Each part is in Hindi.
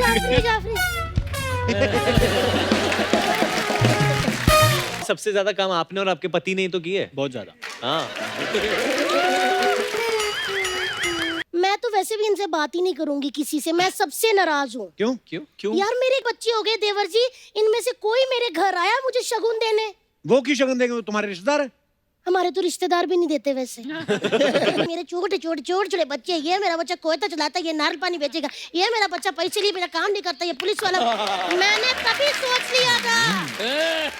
जाफरी जाफरी। सबसे ज्यादा काम आपने और आपके पति ने ही तो किए। बहुत ज्यादा। हाँ। मैं तो वैसे भी इनसे बात ही नहीं करूंगी किसी से, मैं सबसे नाराज हूँ। क्यों? क्यों? यार मेरे बच्चे हो गए देवर जी, इनमें से कोई मेरे घर आया मुझे शगुन देने। वो क्यों शगन देंगे? वो तुम्हारे रिश्तेदार है। हमारे तो रिश्तेदार भी नहीं देते वैसे। मेरे छोटे छोटे छोटे छोटे बच्चे, ये मेरा बच्चा कोयता चलाता है, ये नारियल पानी बेचेगा, ये मेरा बच्चा पैसे लिए मेरा काम नहीं करता, ये पुलिस वाला। मैंने तभी सोच लिया था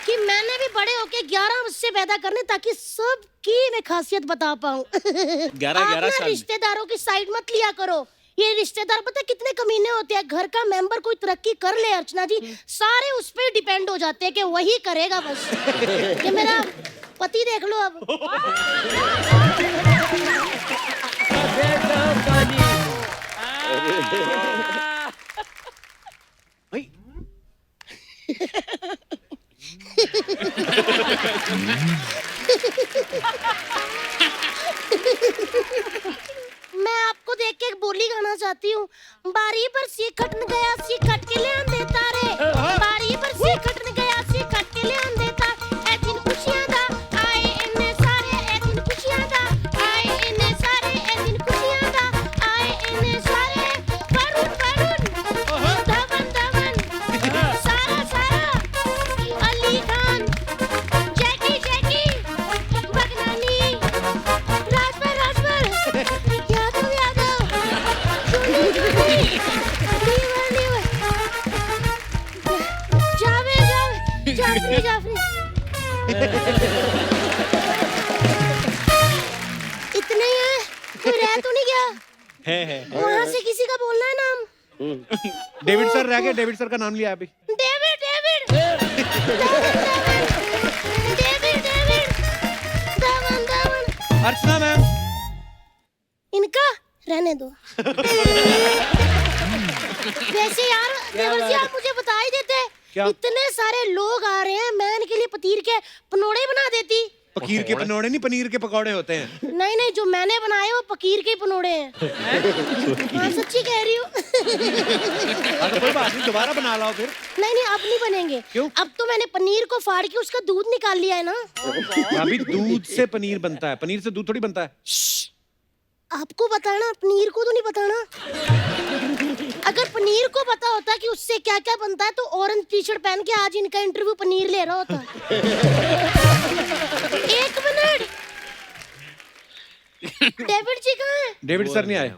कि मैंने भी बड़े होके 11 बच्चे पैदा करने ताकि सबकी मैं खासियत बता पाऊँ। 11 साल में। रिश्तेदारों की साइड मत लिया करो। ये रिश्तेदार पता है कितने कमीने होते हैं। घर का मेंबर कोई तरक्की कर ले अर्चना जी, सारे उस पर डिपेंड हो जाते हैं कि वही करेगा बस। ये मेरा पति देख लो अब। भाई मैं आपको देख के एक बोली गाना चाहती हूँ। बारी पर सी खटन गया सी खट के ले आंदे तारे, बारी पर सी खटन गया सी खट के ले आंदे तारे। ए दिन खुशियां दा आए इन्ने सारे, ए दिन खुशियां दा आए इन्ने सारे, ए दिन खुशियां दा आए इन्ने सारे। वरुण वरुण धवन धवन सारा सारा, अली खान जैकी जैकी बगनानी राजभर राजभर यादव यादव जावे जावे जाफरी जाफरी। इतने ही है, कोई रह तो नहीं गया? है। वहाँ से किसी का बोलना है नाम। डेविड सर रह गए। डेविड सर का नाम लिया अभी। David David David David Dhawan Dhawan. Archana ma'am. इनका रहने दो। वैसे यार देवर जी आप मुझे बता ही देते। क्या? इतने सारे लोग आ रहे हैं, मैं इनके लिए पतीर के पनोड़े बना देती। पकीर के पनौड़े नहीं, पनीर के पकौड़े होते हैं। नहीं नहीं, जो मैंने बनाए वो पकीर के पनोड़े हैं। हाँ सच्ची कह रही हूँ। हाँ तो कोई बात नहीं, दोबारा बना लाओ फिर। नहीं नहीं अब नहीं बनेंगे। क्यों? अब तो मैंने पनीर को फाड़ के उसका दूध निकाल लिया है ना। अभी दूध से पनीर बनता है, पनीर से दूध थोड़ी बनता है। आपको बताना, पनीर को तो नहीं बताना। अगर पनीर को पता होता कि उससे क्या क्या बनता है तो ऑरेंज टी शर्ट पहन के आज इनका इंटरव्यू पनीर ले रहा होता। एक मिनट, डेविड जी कहाँ हैं? डेविड सर नहीं आए।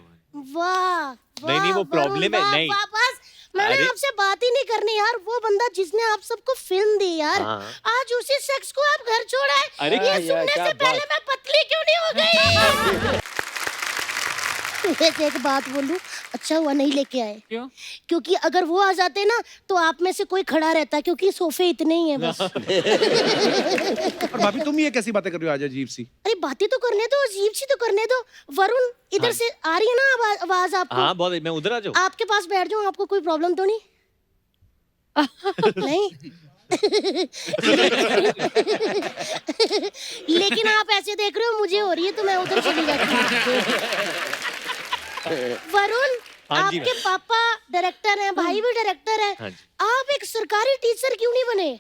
वाह नहीं, वो प्रॉब्लम है, नहीं। बस मैंने अरे। आपसे बात ही नहीं करनी यार। वो बंदा जिसने आप सबको फिल्म दी यार, हाँ। आज उसी शख्स को आप घर छोड़ा है। अरे ये क्या सुनने क्या से पहले मैं पतली क्यों नहीं हो गई? वैसे एक बात बोलूं, अच्छा हुआ नहीं लेके आए। क्यों? क्योंकि अगर वो आ जाते ना तो आप में से कोई खड़ा रहता, क्योंकि सोफे इतने ही हैं बस। और भाभी तुम ये कैसी बातें कर रही हो आज अजीब सी? अरे बातें तो करने दो, अजीब सी तो करने दो। वरुण इधर हाँ। से आ रही है ना आवाज आपको? हाँ बहुत, मैं उधर आ जाऊँ। आपके पास बैठ जाऊं, आपको कोई प्रॉब्लम तो नहीं? नहीं। लेकिन आप ऐसे देख रहे हो मुझे हो रही है तो मैं उधर चली जाती हूँ। वरुण हाँ जी, आपके पापा डायरेक्टर हैं, भाई भी डायरेक्टर हैं, हाँ जी। आप एक सरकारी टीचर क्यों नहीं बने?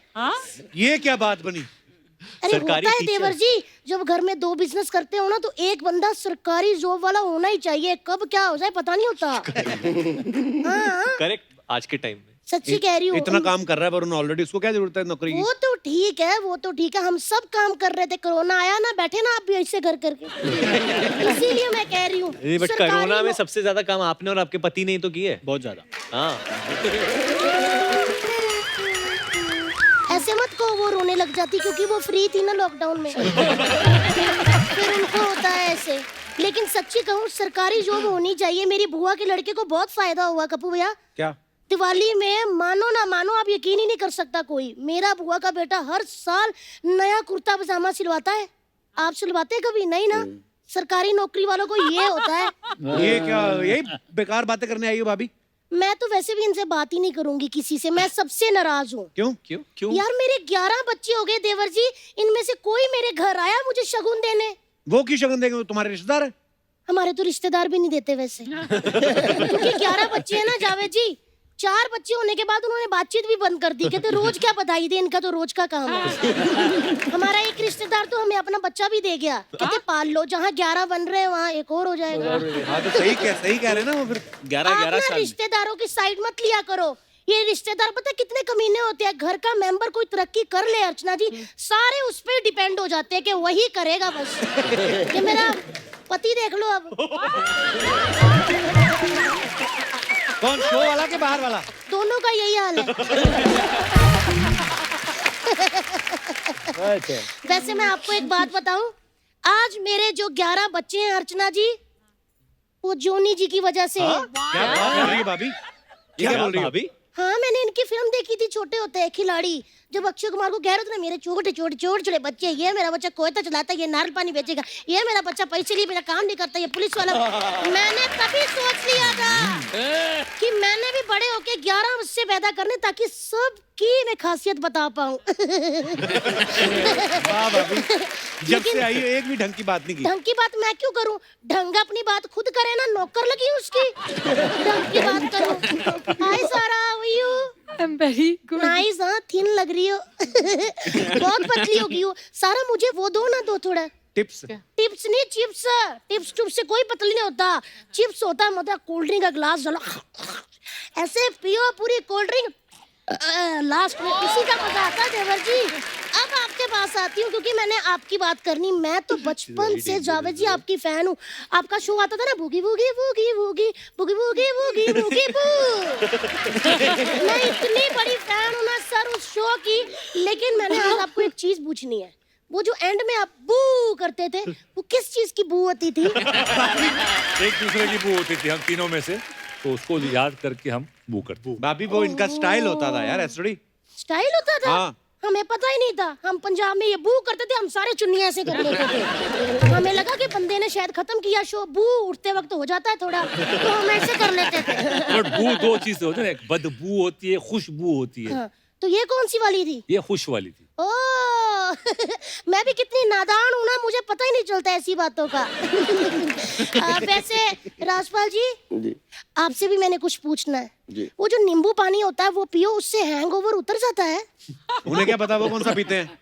ये क्या बात बनी? अरे सरकारी होता है टीचर? देवर जी, जब घर में 2 बिजनेस करते हो ना तो एक बंदा सरकारी जॉब वाला होना ही चाहिए। कब क्या हो जाए पता नहीं होता। हाँ करेक्ट, आज के टाइम में। सच्ची कह रही हूँ। इतना काम कर रहा है वरुण ऑलरेडी, उसको क्या जरूरत है नौकरी की? वो तो ठीक है, वो तो ठीक है, हम सब काम कर रहे थे। कोरोना आया ना, बैठे ना आप भी ऐसे कर करके। इसीलिए मैं कह रही हूँ बट सरकारी कोरोना में नो- सबसे ज्यादा काम आपने और आपके पति ने ही तो किए। बहुत ज्यादा। हाँ। ऐसे मत कहो, वो रोने लग जाती क्योंकि वो फ्री थी ना लॉकडाउन में। फिर उनको होता है ऐसे। लेकिन सच्ची कहूँ सरकारी जॉब होनी चाहिए। मेरी बुआ के लड़के को बहुत फायदा हुआ कपूर भैया। क्या? दिवाली में मानो ना मानो, आप यकीन ही नहीं कर सकता कोई, मेरा बुआ का बेटा हर साल नया कुर्ता पजामा सिलवाता है। आप सिलवाते हैं कभी? नहीं ना। सरकारी नौकरी वालों को ये होता है। ये क्या, यही बेकार बातें करने आई हो भाभी? मैं तो वैसे भी इनसे बात ही नहीं करूंगी किसी से, मैं सबसे नाराज हूँ। क्यों? क्यों? यार मेरे 11 बच्चे हो गए देवर जी, इनमें से कोई मेरे घर आया मुझे शगुन देने। वो क्यों शगन देंगे? वो तुम्हारे रिश्तेदार है। हमारे तो रिश्तेदार भी नहीं देते वैसे। क्योंकि 11 बच्चे हैं ना जावेद जी, 4 बच्चे होने के बाद उन्होंने बातचीत भी बंद कर दी, कहते रोज क्या बधाई दे, इनका तो रोज का काम है। हमारा एक रिश्तेदार तो हमें अपना बच्चा भी दे गया, कहते पाल लो, जहाँ 11 बन रहे हैं वहाँ एक और हो जाएगा। हाँ तो सही कह रहे हैं ना वो फिर। 11 साल में। रिश्तेदारों की साइड मत लिया करो। ये रिश्तेदार पता है कितने कमीने होते हैं। घर का मेंबर कोई तरक्की कर ले अर्चना जी, सारे उस पे डिपेंड हो जाते हैं कि वही करेगा बस। ये मेरा पति देख लो अब। कौन, शो वाला के बाहर वाला? दोनों का यही हाल है। वैसे मैं आपको एक बात बताऊं, आज मेरे जो 11 बच्चे हैं अर्चना जी, वो जोनी जी की वजह से हैं। क्या बात कर रही है भाभी? क्या बोल रही है भाभी? हाँ, मैंने इनकी फिल्म देखी थी छोटे होते हैं खिलाड़ी, जब अक्षय कुमार को कह रहे थे ना मेरे छोटे छोटे छोटे छोटे बच्चे, ये मेरा बच्चा कोयता चलाता है, ये नारियल पानी बेचेगा, ये मेरा बच्चा पैसे लिए मेरा काम नहीं करता, ये पुलिस वाला। मैंने तभी सोच लिया था कि मैंने भी बड़े होके 11 बच्चे पैदा करने ताकि सबकी मैं खासियत बता पाऊं। वाह भाभी, जब से आई है एक भी ढंग की बात नहीं की। ढंग की बात मैं क्यों करूं? ढंग अपनी बात खुद करे ना, नौकर लगी उसकी। ढंग की बात करूं। Hi Sara, how are you? I'm very good. Nice, हाँ, थिन लग रही हो। बहुत पतली हो गई हो। सारा मुझे वो दो ना, दो थोड़ा टिप्स। टिप्स नहीं, चिप्स। टिप्स टुप्स से कोई पतली नहीं होता। चिप्स होता है मतलब कोल्ड ड्रिंक का ग्लास डालो, ऐसे पियो पूरी कोल्ड ड्रिंक, लास्ट में इसी का मजा आता है। देवर जी, अब आपके पास आती हूँ क्योंकि मैंने आपकी बात करनी। मैं तो बचपन से जावेद जी आपकी फैन हूँ। आपका शो आता था ना, boogie boogie boogie boogie boogie boogie boogie boogie बू। मैं इतनी बड़ी फैन हूँ ना सर उस शो की। लेकिन मैंने आज आपको एक चीज पूछनी है, वो जो एंड में आप बू करते थे, वो किस चीज की बू होती थी? एक दूसरे की बू होती थी हम तीनों में से, तो उसको याद करके हम बू करते। भाभी वो इनका स्टाइल होता था यार, ऐसे थोड़ी। स्टाइल होता था? हाँ। हमें पता ही नहीं था। हम पंजाब में ये बू करते थे, हम सारे चुन्नी ऐसे कर लेते थे। हमें लगा कि बंदे ने शायद खत्म किया शो, बू उठते वक्त हो जाता है थोड़ा, तो हम ऐसे कर लेते थे। बट बू दो चीजें होती है, एक बदबू होती है, खुशबू होती है। हाँ, तो ये कौन सी वाली थी? ये खुश वाली थी। ओह, मैं भी कितनी नादान हूँ ना, मुझे पता ही नहीं चलता ऐसी बातों का। वैसे राजपाल जी, आपसे भी मैंने कुछ पूछना है। वो जो नींबू पानी होता है वो पियो, उससे हैंगओवर उतर जाता है? उन्हें क्या पता वो कौन सा पीते हैं?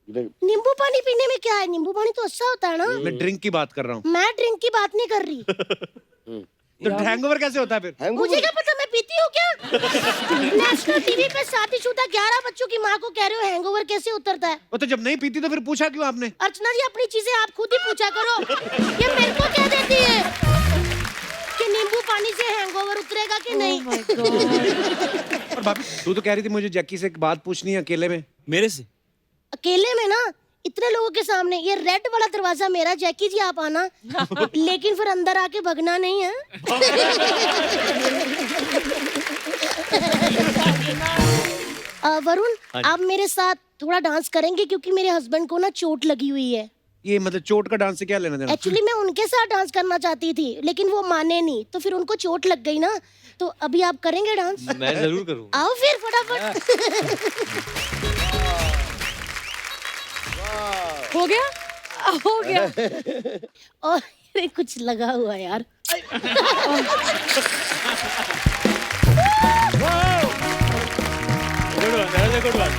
नींबू पानी पीने में क्या है? नींबू पानी तो अच्छा होता है ना। मैं ड्रिंक की बात कर रहा हूँ। मैं ड्रिंक की बात नहीं कर रही। तो हैंगओवर कैसे होता है फिर? मुझे क्या पता, मैं पीती हूँ क्या? नेशनल टीवी पे शादीशुदा 11 बच्चों की माँ को कह रहे हो हैंगओवर कैसे उतरता है? वो तो जब नहीं पीती तो फिर पूछा क्यों आपने? अर्चना जी, अपनी चीजें आप खुद ही पूछा करो। ये मेरे को कह देती है कि नींबू पानी से हैंगओवर उतरेगा कि नहीं। Oh my God. और भाभी तू तो कह रही थी मुझे जैकी से एक बात पूछनी है अकेले में। मेरे से? अकेले में ना, इतने लोगों के सामने। ये रेड वाला दरवाजा मेरा, जैकी जी आप आना, लेकिन फिर अंदर आके भगना नहीं है। वरुण, आप मेरे साथ थोड़ा डांस करेंगे क्योंकि मेरे हस्बैंड को ना चोट लगी हुई है। ये मतलब चोट का डांस से क्या लेना देना? एक्चुअली मैं उनके साथ डांस करना चाहती थी लेकिन वो माने नहीं, तो फिर उनको चोट लग गई ना। तो अभी आप करेंगे डांस? मैं जरूर करूंगा। आओ फिर फटाफट। हो गया? हो गया। और ये कुछ लगा हुआ यार। Good one, good one.